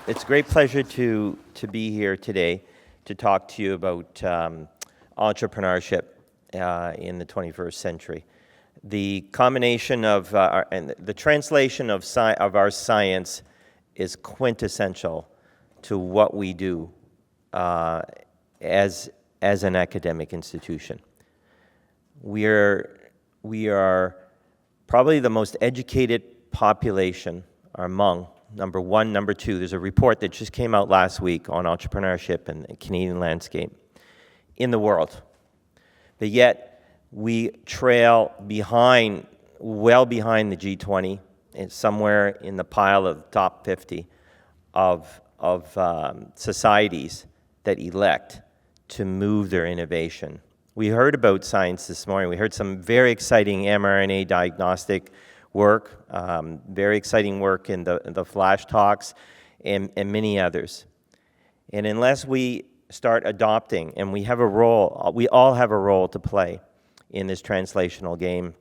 It's a great pleasure to be here today to talk to you about entrepreneurship in the 21st century. The combination of and the translation of our science is quintessential to what we do as an academic institution. We are probably the most educated population among number one, number two. There's a report that just came out last week on entrepreneurship and the Canadian landscape in the world. But yet we trail behind, well behind the G20, and somewhere in the pile of top 50 of societies that elect to move their innovation. We heard about science this morning. We heard some very exciting mRNA diagnostic work, very exciting work in the flash talks, and many others. And unless we start adopting, and we all have a role to play in this translational game,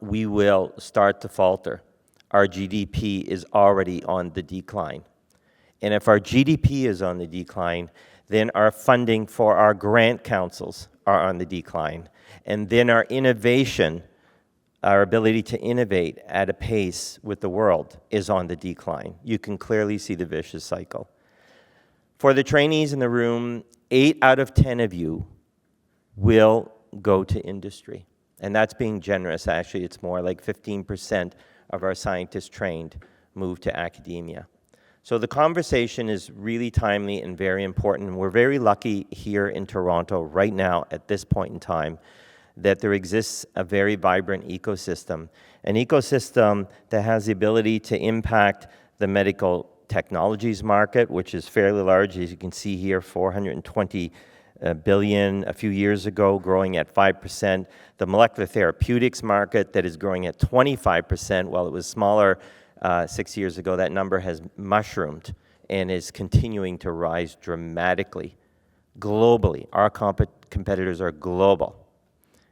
we will start to falter. Our GDP is already on the decline. And if our GDP is on the decline, then our funding for our grant councils are on the decline. And then our innovation, our ability to innovate at a pace with the world is on the decline. You can clearly see the vicious cycle. For the trainees in the room, 8 out of 10 of you will go to industry. And that's being generous. Actually, it's more like 15% of our scientists trained move to academia. So the conversation is really timely and very important. We're very lucky here in Toronto right now at this point in time that there exists a very vibrant ecosystem, an ecosystem that has the ability to impact the medical technologies market, which is fairly large. As you can see here, $420 billion a few years ago, growing at 5%. The molecular therapeutics market that is growing at 25%, while it was smaller 6 years ago. That number has mushroomed and is continuing to rise dramatically globally. Our competitors are global,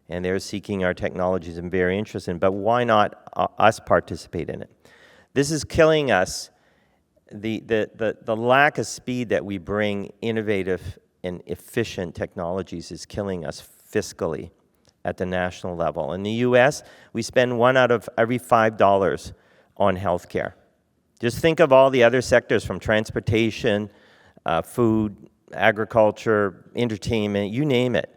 and they're seeking our technologies and very interested in, but why not us participate in it? This is killing us. The lack of speed that we bring innovative and efficient technologies is killing us fiscally at the national level. In the US, we spend 1 out of every $5 on healthcare. Just think of all the other sectors from transportation, food, agriculture, entertainment, you name it.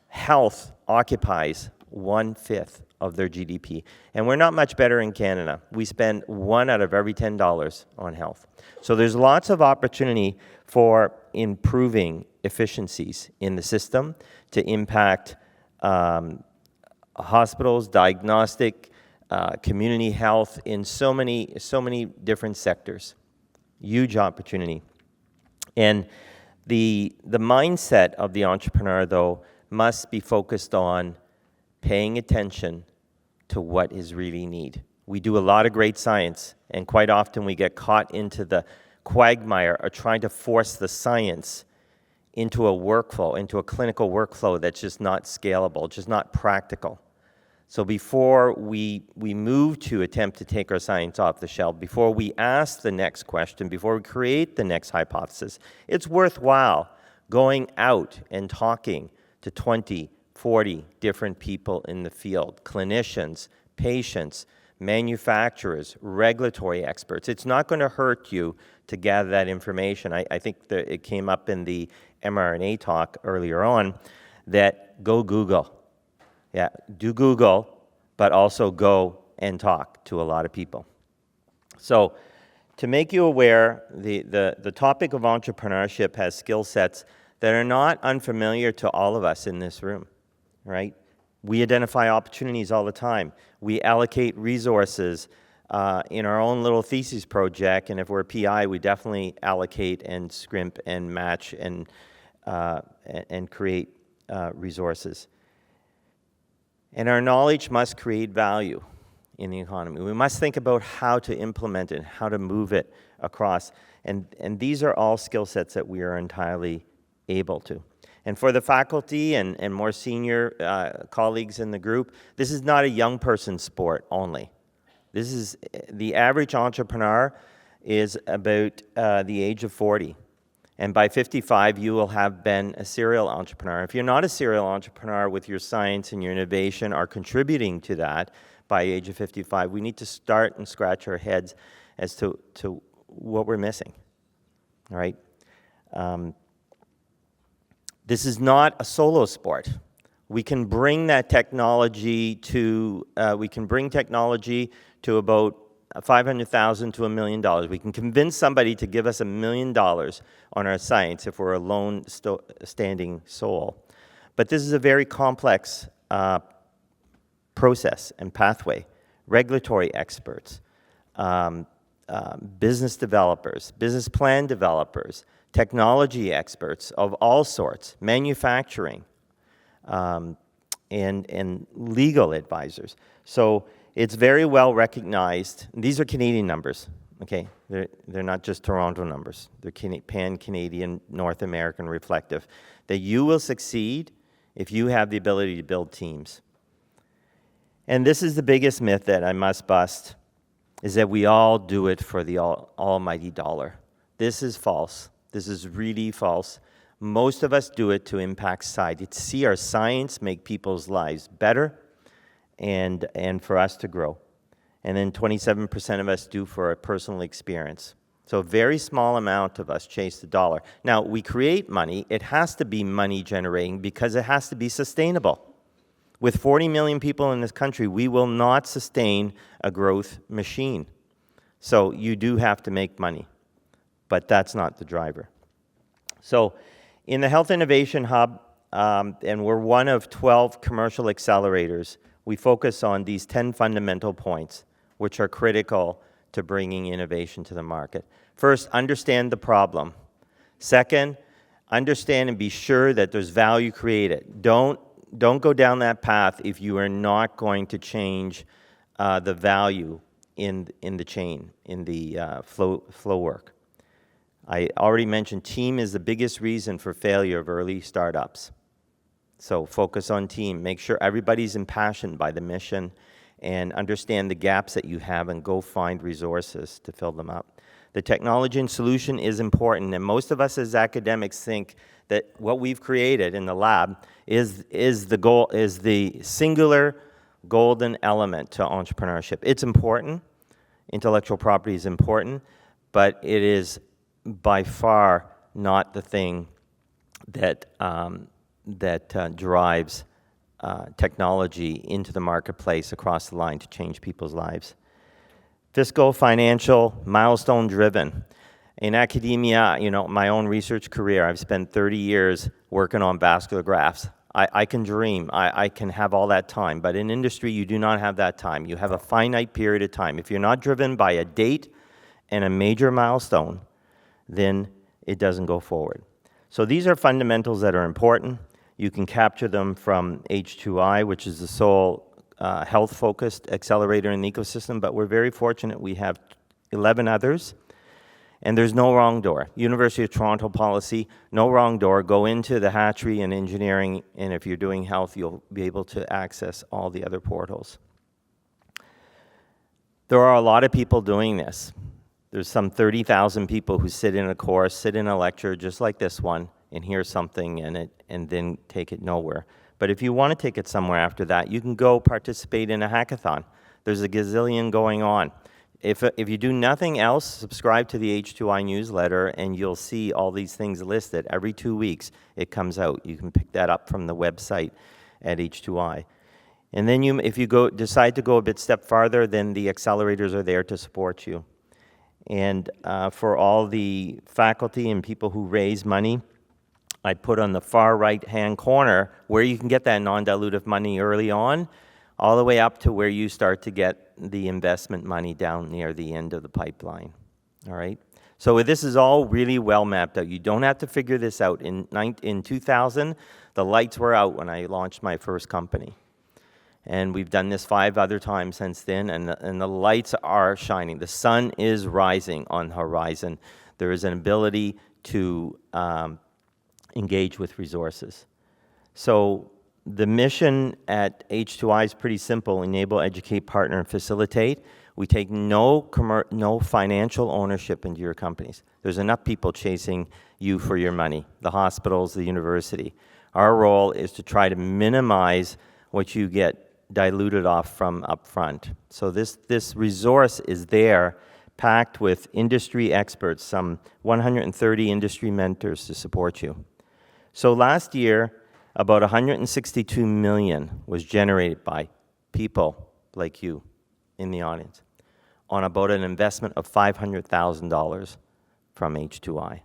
Health occupies 1/5 of their GDP. And we're not much better in Canada. We spend 1 out of every $10 on health. So there's lots of opportunity for improving efficiencies in the system to impact hospitals, diagnostic, community health in so many different sectors. Huge opportunity. And the mindset of the entrepreneur, though, must be focused on paying attention to what is really need. We do a lot of great science, and quite often we get caught into the quagmire of trying to force the science into a workflow, into a clinical workflow that's just not scalable, just not practical. So before we move to attempt to take our science off the shelf, before we ask the next question, before we create the next hypothesis, it's worthwhile going out and talking to 20, 40 different people in the field, clinicians, patients, manufacturers, regulatory experts. It's not going to hurt you to gather that information. I think that it came up in the mRNA talk earlier on that go Google. Yeah, do Google, but also go and talk to a lot of people. So to make you aware, the topic of entrepreneurship has skill sets that are not unfamiliar to all of us in this room, right? We identify opportunities all the time. We allocate resources in our own little thesis project, and if we're a PI, we definitely allocate and scrimp and match and create resources. And our knowledge must create value in the economy. We must think about how to implement it, how to move it across. And these are all skill sets that we are entirely able to. And for the faculty and more senior colleagues in the group, this is not a young person's sport only. This is the average entrepreneur is about the age of 40. And by 55, you will have been a serial entrepreneur. If you're not a serial entrepreneur with your science and your innovation are contributing to that by age of 55, we need to start and scratch our heads as to what we're missing, all right? This is not a solo sport. We can bring that technology to, about $500,000 to $1 million. We can convince somebody to give us $1 million on our science if we're a lone standing soul. But this is a very complex process and pathway. Regulatory experts, business developers, business plan developers, technology experts of all sorts, manufacturing, and legal advisors. So it's very well recognized. These are Canadian numbers, okay? They're not just Toronto numbers. They're pan-Canadian, North American reflective. That you will succeed if you have the ability to build teams. And this is the biggest myth that I must bust, is that we all do it for the almighty dollar. This is false. This is really false. Most of us do it to impact society, to see our science make people's lives better, and for us to grow. And then 27% of us do for a personal experience. So a very small amount of us chase the dollar. Now, we create money. It has to be money generating because it has to be sustainable. With 40 million people in this country, we will not sustain a growth machine. So you do have to make money, but that's not the driver. So in the Health Innovation Hub, and we're one of 12 commercial accelerators, we focus on these 10 fundamental points, which are critical to bringing innovation to the market. First, understand the problem. Second, understand and be sure that there's value created. Don't go down that path if you are not going to change the value in the chain, in the flow work. I already mentioned team is the biggest reason for failure of early startups. So focus on team. Make sure everybody's impassioned by the mission and understand the gaps that you have and go find resources to fill them up. The technology and solution is important, and most of us as academics think that what we've created in the lab is the singular golden element to entrepreneurship. It's important. Intellectual property is important, but it is by far not the thing that drives technology into the marketplace across the line to change people's lives. Fiscal, financial, milestone-driven. In academia, my own research career, I've spent 30 years working on vascular grafts. I can dream, I can have all that time, but in industry, you do not have that time. You have a finite period of time. If you're not driven by a date and a major milestone, then it doesn't go forward. So these are fundamentals that are important. You can capture them from H2I, which is the sole health-focused accelerator in the ecosystem, but we're very fortunate we have 11 others, and there's no wrong door. University of Toronto policy, no wrong door. Go into the hatchery and engineering, and if you're doing health, you'll be able to access all the other portals. There are a lot of people doing this. There's some 30,000 people who sit in a course, sit in a lecture just like this one, and hear something in it, and then take it nowhere. But if you want to take it somewhere after that, you can go participate in a hackathon. There's a gazillion going on. If you do nothing else, subscribe to the H2I newsletter, and you'll see all these things listed. Every 2 weeks, it comes out. You can pick that up from the website at H2I. And then if you decide to go a bit step farther, then the accelerators are there to support you. And for all the faculty and people who raise money, I put on the far right-hand corner where you can get that non-dilutive money early on, all the way up to where you start to get the investment money down near the end of the pipeline, all right? So this is all really well mapped out. You don't have to figure this out. In 2000, the lights were out when I launched my first company. And we've done this 5 other times since then, and the lights are shining. The sun is rising on the horizon. There is an ability to engage with resources. So the mission at H2I is pretty simple: enable, educate, partner, and facilitate. We take no financial ownership into your companies. There's enough people chasing you for your money, the hospitals, the university. Our role is to try to minimize what you get diluted off from upfront. So this resource is there, packed with industry experts, some 130 industry mentors to support you. So last year, about $162 million was generated by people like you in the audience on about an investment of $500,000 from H2I.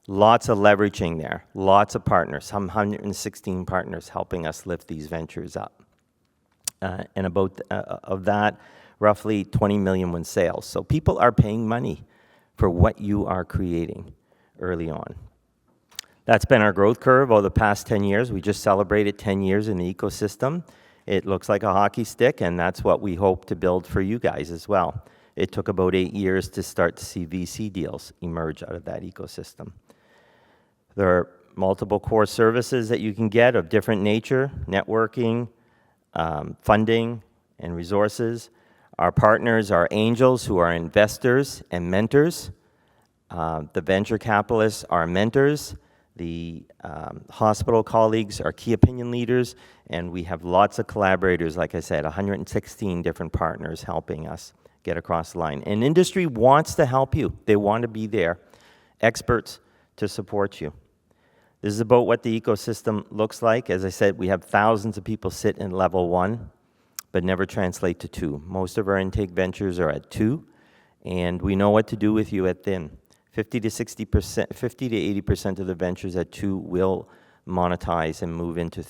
Lots of leveraging there, lots of partners, some 116 partners helping us lift these ventures up. And about of that, roughly 20 million was sales. So people are paying money for what you are creating early on. That's been our growth curve over the past 10 years. We just celebrated 10 years in the ecosystem. It looks like a hockey stick, and that's what we hope to build for you guys as well. It took about 8 years to start to see VC deals emerge out of that ecosystem. There are multiple core services that you can get of different nature: networking, funding, and resources. Our partners are angels, who are investors and mentors. The venture capitalists are mentors. The hospital colleagues are key opinion leaders, and we have lots of collaborators, like I said, 116 different partners helping us get across the line. And industry wants to help you. They want to be there, experts to support you. This is about what the ecosystem looks like. As I said, we have thousands of people sit in level 1, but never translate to 2. Most of our intake ventures are at 2, and we know what to do with you at then. 50 to 80% of the ventures at 2 will monetize and move into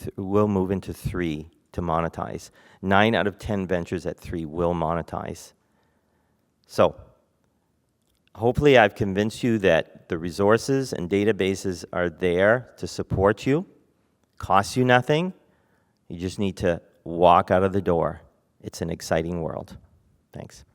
3 to monetize. 9 out of 10 ventures at 3 will monetize. So, hopefully I've convinced you that the resources and databases are there to support you. Costs you nothing. You just need to walk out of the door. It's an exciting world. Thanks.